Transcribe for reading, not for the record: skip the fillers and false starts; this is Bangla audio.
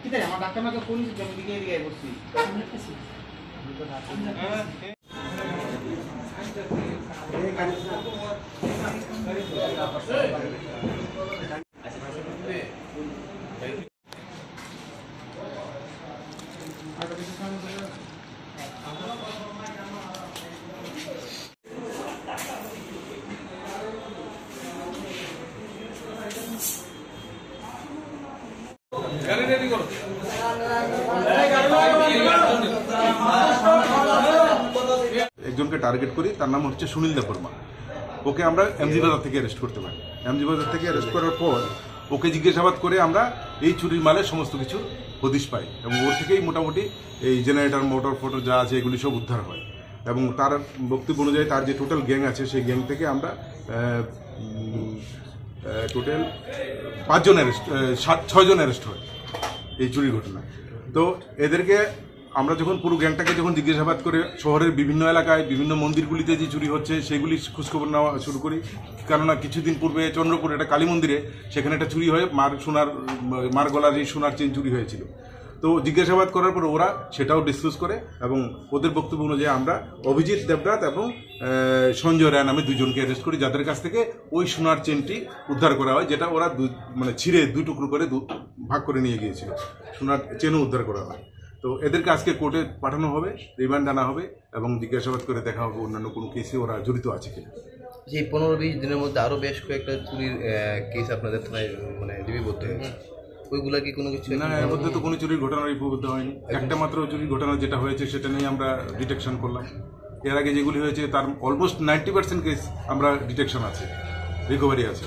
kita ya mata kami ke polis jam 3 dia bersih. একজনকে টার্গেট করি, তার নাম হচ্ছে সুনীল দেববর্মা। ওকে আমরা এমজি বাজার থেকে অ্যারেস্ট করতে পারি। এমজি বাজার থেকে অ্যারেস্ট করার পর ওকে জিজ্ঞাসাবাদ করে আমরা এই চুরির মালের সমস্ত কিছু হদিশ পাই এবং ওর থেকেই মোটামুটি এই জেনারেটর মোটর ফোটর যা আছে এগুলি সব উদ্ধার হয় এবং তার বক্তব্য অনুযায়ী তার যে টোটাল গ্যাং আছে সেই গ্যাং থেকে আমরা টোটাল 6 জন অ্যারেস্ট হয় এই চুরির ঘটনা। তো এদেরকে আমরা যখন পুরো গ্যাংটাকে যখন জিজ্ঞাসাবাদ করে শহরের বিভিন্ন এলাকায় বিভিন্ন মন্দিরগুলিতে যে চুরি হচ্ছে সেগুলি খোঁজখবর নেওয়া শুরু করি। কেননা কিছুদিন পূর্বে চন্দ্রপুর একটা কালী মন্দিরে সেখানে একটা চুরি হয়ে মার গলার এই সোনার চেন চুরি হয়েছিল। তো জিজ্ঞাসাবাদ করার পর ওরা সেটাও ডিসক্লোজ করে এবং ওদের বক্তব্য অনুযায়ী আমরা অভিজিৎ দেবরাত এবং সঞ্জয় রায় নামে 2 জনকে অ্যারেস্ট করি, যাদের কাছ থেকে ওই সোনার চেনটি উদ্ধার করা হয়, যেটা ওরা ছিঁড়ে 2 টুকরো করে ভাগ করে নিয়ে গিয়েছিল। সোনার চেনও উদ্ধার করা হয়। তো এদেরকে আজকে কোর্টে পাঠানো হবে, রিমান্ড আনা হবে এবং জিজ্ঞাসাবাদ করে দেখা হবে অন্যান্য কোনো কেসে ওরা জড়িত আছে কিনা। যে 15-20 দিনের মধ্যে আরো বেশ কয়েকটা চুরির কেস আপনাদের থানায় লিপিবদ্ধ হয়েছে, ওইগুলা কি কোনো কিছু? না, এর মধ্যে তো কোনো চুরির ঘটনা লিপিবদ্ধ হয়নি। একটা মাত্র চুরির ঘটনা যেটা হয়েছে সেটা নিয়ে আমরা ডিটেকশন করলাম। এর আগে যেগুলি হয়েছে তার অলমোস্ট 90% কেস আমরা ডিটেকশন আছে, রিকভারি আছে।